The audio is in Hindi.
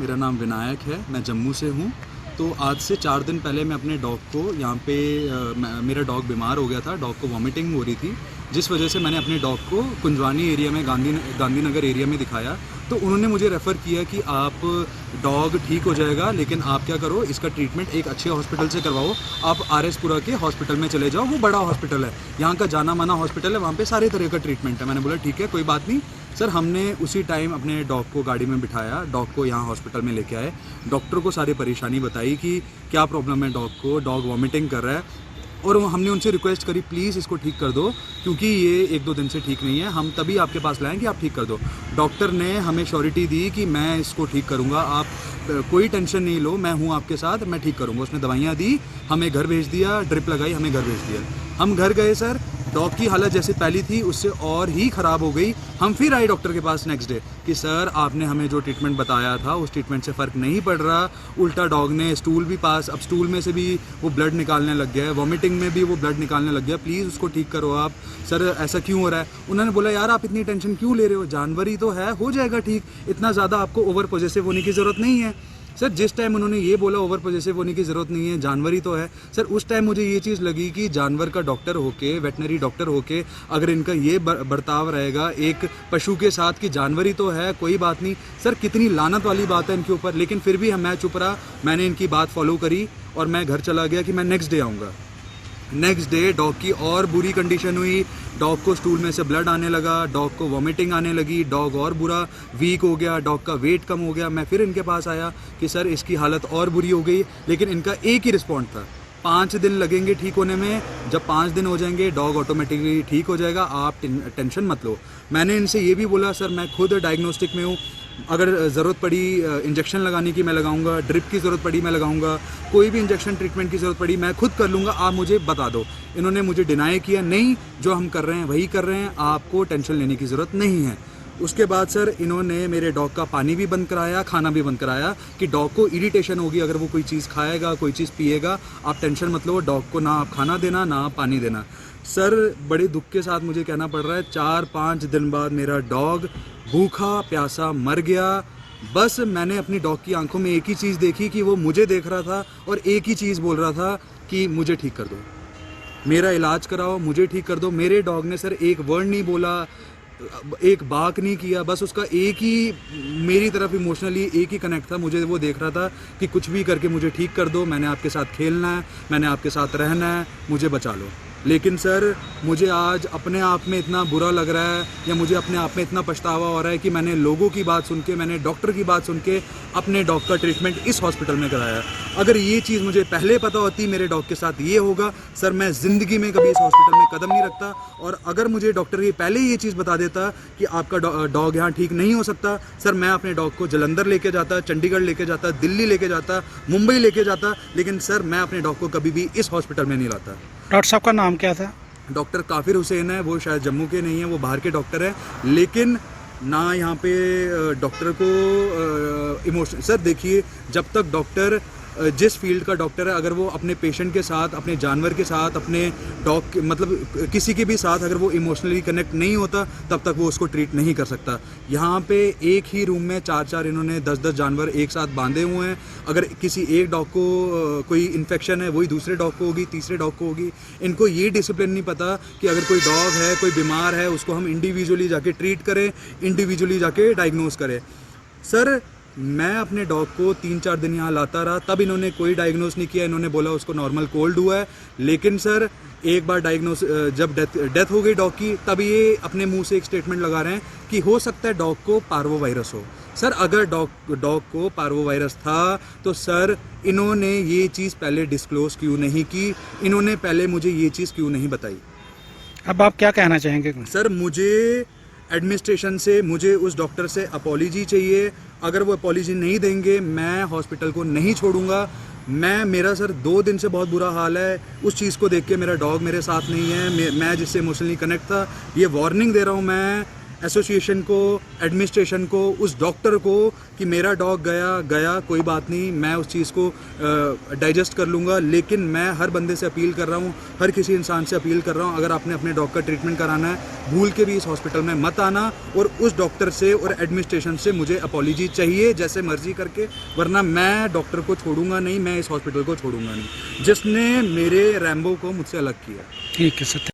मेरा नाम विनायक है, मैं जम्मू से हूँ। तो आज से 4 दिन पहले मैं अपने डॉग को यहाँ पे मेरा डॉग बीमार हो गया था, डॉग को वॉमिटिंग हो रही थी, जिस वजह से मैंने अपने डॉग को कुंजवानी एरिया में गांधीनगर एरिया में दिखाया। तो उन्होंने मुझे रेफ़र किया कि आप डॉग ठीक हो जाएगा, लेकिन आप क्या करो, इसका ट्रीटमेंट एक अच्छे हॉस्पिटल से करवाओ। आप RS पुरा के हॉस्पिटल में चले जाओ, वो बड़ा हॉस्पिटल है, यहाँ का जाना माना हॉस्पिटल है, वहाँ पे सारे तरह का ट्रीटमेंट है। मैंने बोला ठीक है, कोई बात नहीं सर। हमने उसी टाइम अपने डॉग को गाड़ी में बिठाया, डॉग को यहाँ हॉस्पिटल में लेके आए, डॉक्टर को सारी परेशानी बताई कि क्या प्रॉब्लम है डॉग को, डॉग वॉमिटिंग कर रहा है, और हमने उनसे रिक्वेस्ट करी प्लीज़ इसको ठीक कर दो, क्योंकि ये 1-2 दिन से ठीक नहीं है, हम तभी आपके पास लाएँ कि आप ठीक कर दो। डॉक्टर ने हमें श्योरिटी दी कि मैं इसको ठीक करूँगा, आप कोई टेंशन नहीं लो, मैं हूँ आपके साथ, मैं ठीक करूँगा। उसने दवाइयाँ दी, हमें घर भेज दिया, ड्रिप लगाई, हमें घर भेज दिया। हम घर गए सर, डॉग की हालत जैसे पहली थी उससे और ही ख़राब हो गई। हम फिर आए डॉक्टर के पास नेक्स्ट डे कि सर आपने हमें जो ट्रीटमेंट बताया था उस ट्रीटमेंट से फ़र्क नहीं पड़ रहा, उल्टा डॉग ने स्टूल भी पास, अब स्टूल में से भी वो ब्लड निकालने लग गया है, वॉमिटिंग में भी वो ब्लड निकालने लग गया, प्लीज़ उसको ठीक करो आप। सर ऐसा क्यों हो रहा है? उन्होंने बोला यार आप इतनी टेंशन क्यों ले रहे हो, जानवर ही तो है, हो जाएगा ठीक, इतना ज़्यादा आपको ओवर पॉजेसिव होने की ज़रूरत नहीं है। सर जिस टाइम उन्होंने ये बोला ओवर पॉजेसिव होने की ज़रूरत नहीं है, जानवर ही तो है, सर उस टाइम मुझे ये चीज़ लगी कि जानवर का डॉक्टर होके, वेटनरी डॉक्टर होके, अगर इनका ये बर्ताव रहेगा एक पशु के साथ कि जानवर ही तो है, कोई बात नहीं, सर कितनी लानत वाली बात है इनके ऊपर। लेकिन फिर भी मैं चुप रहा, मैंने इनकी बात फॉलो करी और मैं घर चला गया कि मैं नेक्स्ट डे आऊँगा। नेक्स्ट डे डॉग की और बुरी कंडीशन हुई, डॉग को स्टूल में से ब्लड आने लगा, डॉग को वॉमिटिंग आने लगी, डॉग और बुरा वीक हो गया, डॉग का वेट कम हो गया। मैं फिर इनके पास आया कि सर इसकी हालत और बुरी हो गई, लेकिन इनका एक ही रिस्पॉन्स था, 5 दिन लगेंगे ठीक होने में, जब 5 दिन हो जाएंगे डॉग ऑटोमेटिकली ठीक हो जाएगा, आप टेंशन मत लो। मैंने इनसे ये भी बोला सर मैं खुद डायग्नोस्टिक में हूँ, अगर ज़रूरत पड़ी इंजेक्शन लगाने की मैं लगाऊंगा, ड्रिप की ज़रूरत पड़ी मैं लगाऊंगा, कोई भी इंजेक्शन ट्रीटमेंट की ज़रूरत पड़ी मैं खुद कर लूँगा, आप मुझे बता दो। इन्होंने मुझे डिनाई किया, नहीं जो हम कर रहे हैं वही कर रहे हैं, आपको टेंशन लेने की ज़रूरत नहीं है। उसके बाद सर इन्होंने मेरे डॉग का पानी भी बंद कराया, खाना भी बंद कराया कि डॉग को इरिटेशन होगी अगर वो कोई चीज़ खाएगा, कोई चीज़ पिएगा, आप टेंशन मत लो, डॉग को ना आप खाना देना ना आप पानी देना। सर बड़े दुख के साथ मुझे कहना पड़ रहा है 4-5 दिन बाद मेरा डॉग भूखा प्यासा मर गया। बस मैंने अपनी डॉग की आंखों में एक ही चीज़ देखी कि वो मुझे देख रहा था और एक ही चीज़ बोल रहा था कि मुझे ठीक कर दो, मेरा इलाज कराओ, मुझे ठीक कर दो। मेरे डॉग ने सर एक वर्ड नहीं बोला, एक बाक नहीं किया, बस उसका एक ही मेरी तरफ इमोशनली एक ही कनेक्ट था, मुझे वो देख रहा था कि कुछ भी करके मुझे ठीक कर दो, मैंने आपके साथ खेलना है, मैंने आपके साथ रहना है, मुझे बचा लो। लेकिन सर मुझे आज अपने आप में इतना बुरा लग रहा है या मुझे अपने आप में इतना पछतावा हो रहा है कि मैंने लोगों की बात सुन के, मैंने डॉक्टर की बात सुन के अपने डॉग का ट्रीटमेंट इस हॉस्पिटल में कराया। अगर ये चीज़ मुझे पहले पता होती मेरे डॉग के साथ ये होगा, सर मैं ज़िंदगी में कभी इस हॉस्पिटल में कदम नहीं रखता। और अगर मुझे डॉक्टर ये पहले ये चीज़ बता देता कि आपका डॉग यहाँ ठीक नहीं हो सकता, सर मैं अपने डॉग को जलंधर लेके जाता, चंडीगढ़ लेके जाता, दिल्ली लेके जाता, मुंबई लेके जाता, लेकिन सर मैं अपने डॉग को कभी भी इस हॉस्पिटल में नहीं लाता। डॉक्टर साहब का नाम क्या था? डॉक्टर काफिर हुसैन है, वो शायद जम्मू के नहीं है, वो बाहर के डॉक्टर है, लेकिन ना यहाँ पे डॉक्टर को इमोशन। सर देखिए जब तक डॉक्टर जिस फील्ड का डॉक्टर है, अगर वो अपने पेशेंट के साथ, अपने जानवर के साथ, अपने डॉग मतलब किसी के भी साथ अगर वो इमोशनली कनेक्ट नहीं होता तब तक वो उसको ट्रीट नहीं कर सकता। यहाँ पे एक ही रूम में 4-4 इन्होंने 10-10 जानवर एक साथ बांधे हुए हैं। अगर किसी एक डॉग को कोई इन्फेक्शन है वही दूसरे डॉग को होगी, तीसरे डॉग को होगी। इनको ये डिसिप्लिन नहीं पता कि अगर कोई डॉग है, कोई बीमार है, उसको हम इंडिविजुअली जाके ट्रीट करें, इंडिविजुअली जाके डायग्नोज करें। सर मैं अपने डॉग को 3-4 दिन यहाँ लाता रहा, तब इन्होंने कोई डायग्नोस नहीं किया, इन्होंने बोला उसको नॉर्मल कोल्ड हुआ है। लेकिन सर एक बार डायग्नोस जब डेथ हो गई डॉग की, तब ये अपने मुंह से एक स्टेटमेंट लगा रहे हैं कि हो सकता है डॉग को पार्वो वायरस हो। सर अगर डॉग को पार्वो वायरस था तो सर इन्होंने ये चीज़ पहले डिस्क्लोज क्यों नहीं की, इन्होंने पहले मुझे ये चीज़ क्यों नहीं बताई। अब आप क्या कहना चाहेंगे? सर मुझे एडमिनिस्ट्रेशन से, मुझे उस डॉक्टर से अपॉलॉजी चाहिए। अगर वो अपॉलॉजी नहीं देंगे मैं हॉस्पिटल को नहीं छोड़ूंगा। मेरा सर 2 दिन से बहुत बुरा हाल है, उस चीज़ को देख के मेरा डॉग मेरे साथ नहीं है, मैं जिससे इमोशनली कनेक्ट था। ये वार्निंग दे रहा हूँ मैं एसोसिएशन को, एडमिनिस्ट्रेशन को, उस डॉक्टर को कि मेरा डॉग गया कोई बात नहीं, मैं उस चीज़ को डाइजेस्ट कर लूँगा, लेकिन मैं हर बंदे से अपील कर रहा हूँ, हर किसी इंसान से अपील कर रहा हूँ, अगर आपने अपने डॉग का ट्रीटमेंट कराना है भूल के भी इस हॉस्पिटल में मत आना, और उस डॉक्टर से और एडमिनिस्ट्रेशन से मुझे अपॉलॉजी चाहिए जैसे मर्जी करके, वरना मैं डॉक्टर को छोड़ूंगा नहीं, मैं इस हॉस्पिटल को छोड़ूंगा नहीं जिसने मेरे रैम्बो को मुझसे अलग किया। ठीक है सर।